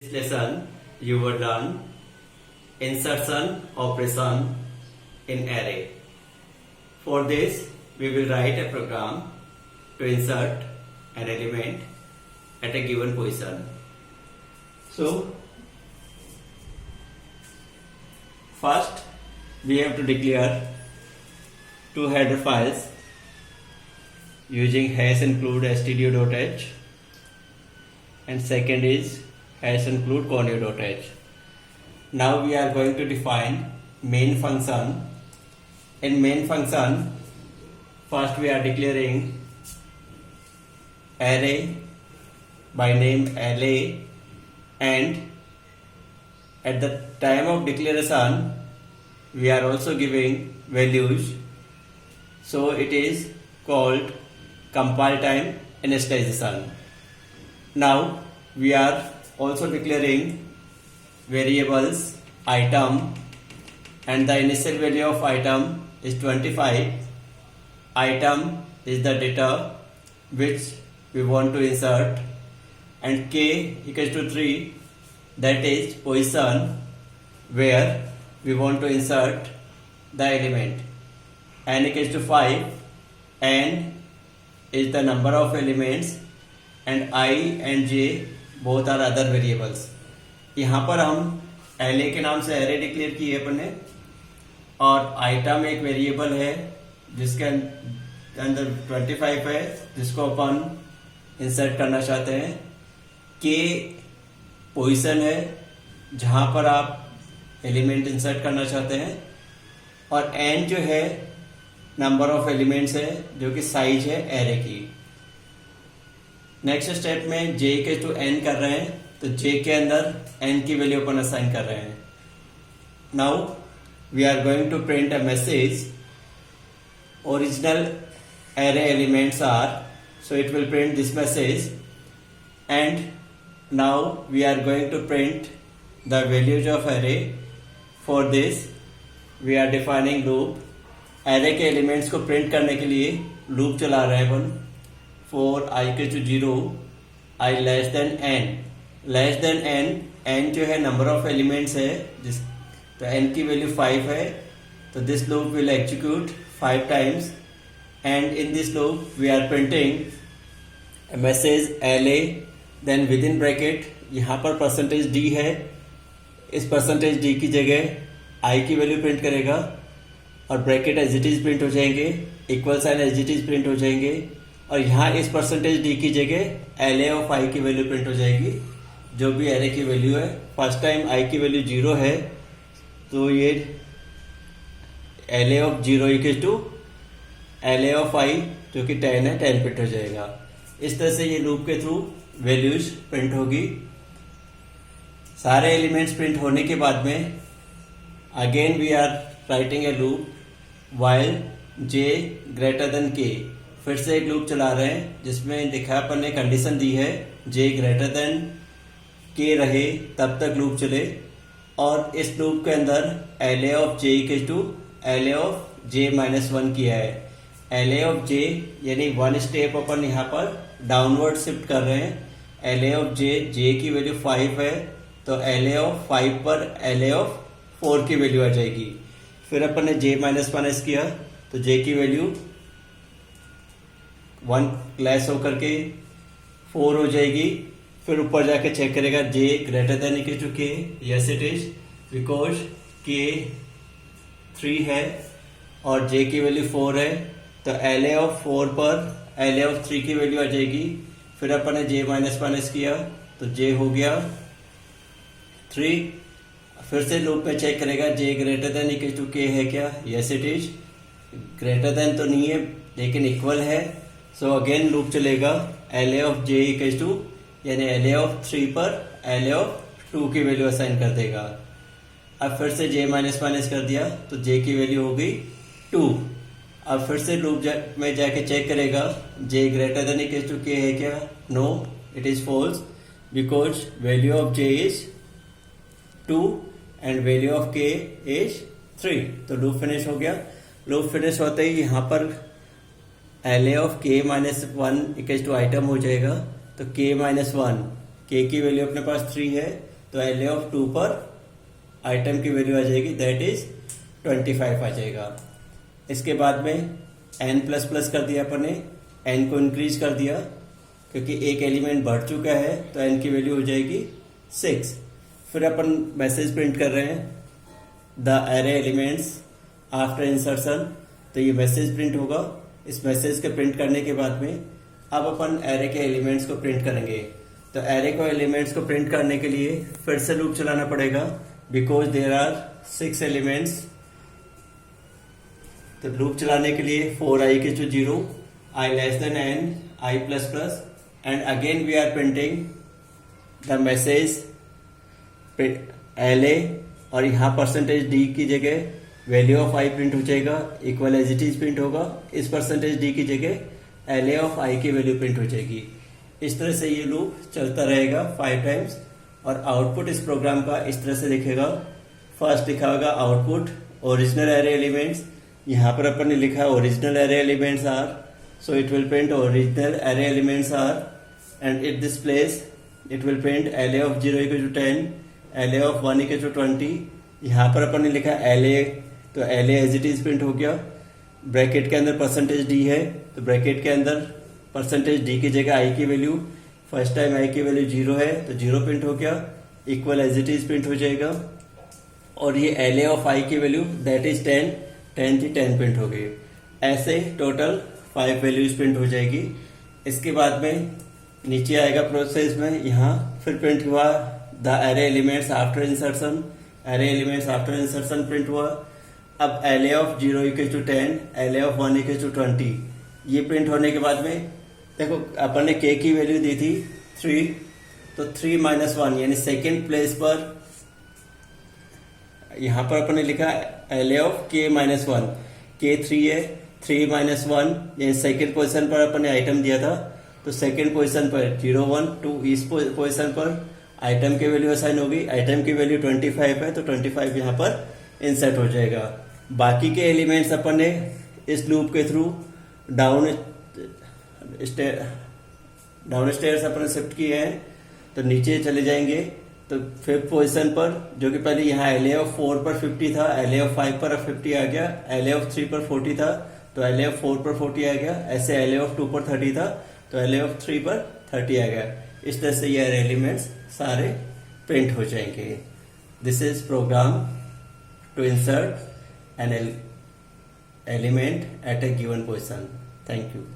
This lesson you will learn insertion operation in array. For this we will write a program to insert an element at a given position. So first we have to declare two header files using hash include stdio.h and second is hash include conio.h. Now we are going to define main function. In main function, first we are declaring array by name LA, and at the time of declaration we are also giving values, so it is called compile time initialization. Now we are also declaring variables item, and the initial value of item is 25. Item is the data which we want to insert, and k equals to 3, that is position where we want to insert the element. N equals to 5, n is the number of elements and I and j both are other variables. यहाँ पर हम LA के नाम से array declare किए अपन ने, और item एक वेरिएबल है जिसके अंदर 25 है जिसको अपन इंसर्ट करना चाहते हैं. K पोजीशन है जहां पर आप एलिमेंट इंसर्ट करना चाहते हैं, और N जो है नंबर ऑफ एलिमेंट्स है जो कि साइज है एरे की. नेक्स्ट स्टेप में j के टू n कर रहे हैं, तो j के अंदर n की वैल्यू अपन असाइन कर रहे हैं. Now we are going to print a message. Original array elements are, so it will print this message, and now we are going to print the values of array. For this we are defining loop. Array के elements को प्रिंट करने के लिए loop चला रहे हैं अपन. For I equals to 0, I less than n. Less than n, n जो है नंबर ऑफ एलिमेंट्स है जिस, तो n की वैल्यू 5 है, तो this loop will execute 5 times, and in this loop we are printing message LA. Then within bracket यहाँ पर परसेंटेज d है, इस परसेंटेज d की जगह i की वैल्यू प्रिंट करेगा, और bracket as it is print हो जाएंगे, equal sign as it is print हो जाएंगे, और यहाँ इस परसेंटेज d की जगह LA ऑफ i की वैल्यू प्रिंट हो जाएगी जो भी एरे की वैल्यू है. फर्स्ट टाइम i की वैल्यू 0 है, तो ये LA of 0 equal to LA of i जो कि 10 है, 10 प्रिंट हो जाएगा. इस तरह से ये लूप के थ्रू वैल्यूज प्रिंट होगी. सारे एलिमेंट्स प्रिंट होने के बाद में again we are writing a loop while j greater than k. फिर से एक लूप चला रहे हैं जिसमें दिखा अपन ने कंडीशन दी है j ग्रेटर देन k रहे तब तक लूप चले, और इस लूप के अंदर LA of j equal to LA of j minus 1 किया है. LA ऑफ j यानी 1 स्टेप अपन यहाँ पर डाउनवर्ड शिफ्ट कर रहे हैं. LA ऑफ j की वैल्यू 5 है, तो LA ऑफ 5 पर LA ऑफ 4 की वैल्यू आ जाएगी. फिर अपन ने j माइनस 1 किया तो j की वैल्यू 1 क्लैश होकर के 4 हो जाएगी. फिर ऊपर जाके चेक करेगा j greater than equal to k. Yes it is, because k 3 है और j की वैल्यू 4 है, तो LA ऑफ 4 पर LA ऑफ 3 की वैल्यू आ जाएगी. फिर अपन ने j माइनस 1 किया तो j हो गया 3. फिर से लूप में चेक करेगा j greater than equal to k है क्या. Yes it is, greater than तो नहीं है लेकिन इक्वल है, सो अगेन लूप चलेगा. LA of j equal to यानी LA ऑफ 3 पर LA ऑफ 2 की वैल्यू असाइन कर देगा. अब फिर से j माइनस 1 कर दिया तो j की वैल्यू हो गई 2. अब फिर से लूप में जाके चेक करेगा j greater than equal to k है क्या. No, it is false, because value of j is 2 and value of k is 3. तो लूप फिनिश हो गया. लूप फिनिश होते ही यहाँ पर LA of k minus 1 equal to item हो जाएगा. तो k माइनस 1, k की वैल्यू अपने पास 3 है, तो एल ए ऑफ 2 पर आइटम की वैल्यू आ जाएगी, दैट इज 25 आ जाएगा। इसके बाद में n प्लस प्लस कर दिया अपन ने, n को इंक्रीज कर दिया क्योंकि एक एलिमेंट बढ़ चुका है, तो n की वैल्यू हो जाएगी 6। फिर अपन मैसेज प्रिंट कर रहे हैं, the array elements after insertion, तो ये मैसेज प्रिंट होगा। इस मैसेज के प्रिंट करने के बाद में अब अपन एरे के एलिमेंट्स को प्रिंट करेंगे। तो एरे को एलिमेंट्स को प्रिंट करने के लिए फिर से लूप चलाना पड़ेगा, बिकॉज देयर आर 6 एलिमेंट्स। तो लूप चलाने के लिए for I equal to 0, I less than n, I plus plus, and again we are printing the message LA, और यहाँ परसेंटेज डी की जगह वैल्यू ऑफ आई प्रिंट हो जाएगा, equal as it is print होगा। इस परसेंटेज डी की जगह एल ए ऑफ आई की वैल्यू प्रिंट हो जाएगी। इस तरह से ये लूप चलता रहेगा 5 टाइम्स, और आउटपुट इस प्रोग्राम का इस तरह से दिखेगा। फर्स्ट लिखा होगा आउटपुट ओरिजिनल एरे एलिमेंट्स, यहाँ पर अपन ने लिखा है original array elements are, so it will print original array elements are, and it this place it will print L A of 0 equal to 10, L A of 1 equal to 20। यहाँ पर अपन ने लिखा एल ए, तो L A as it is print हो गया। Bracket के अंदर परसेंटेज डी है, तो ब्रैकेट के अंदर परसेंटेज डी की जगह आई की वैल्यू, फर्स्ट टाइम आई की वैल्यू 0 है तो 0 प्रिंट हो गया, equal as it is print हो जाएगा। और ये एल ए ऑफ आई की वैल्यू दैट इज 10, 10 थी 10 प्रिंट हो गई। ऐसे टोटल 5 वैल्यूज प्रिंट हो जाएगी। इसके बाद में नीचे आएगा प्रोसेस में, यहाँ फिर प्रिंट हुआ the array elements after insertion, array elements after insertion print हुआ। अब L A of 0 equal to 10, L A of 1 equal to 20, ये प्रिंट होने के बाद में देखो अपन ने k की वैल्यू दी थी 3, तो 3 माइनस 1 यानी सेकेंड प्लेस पर यहाँ पर अपन ने लिखा L A of k minus 1, k 3 है, 3 माइनस 1 यानी सेकेंड पोजिशन पर अपन ने आइटम दिया था, तो सेकेंड पोजिशन पर 0 1 2, इस पोजिशन पर आइटम की वैल्यू असाइन होगी। आइटम की वैल्यू 25 है, तो 25 यहाँ पर इंसर्ट हो जाएगा। बाकी के एलिमेंट्स अपन ने इस लूप के थ्रू डाउन स्टेयर्स अपन शिफ्ट किए हैं, तो नीचे चले जाएंगे। तो 5th पोजीशन पर, जो कि पहले यहाँ एल ए ऑफ 4 पर 50 था, एल ए ऑफ 5 पर 50 आ गया, एल ए ऑफ 3 पर 40 था तो एल ए ऑफ 4 पर 40 आ गया, ऐसे एल ए ऑफ 2 पर 30 था तो एल ए ऑफ 3 पर 30 आ गया। इस तरह से ये एलिमेंट्स सारे प्रिंट हो जाएंगे। This is program to insert an element at a given position. Thank you.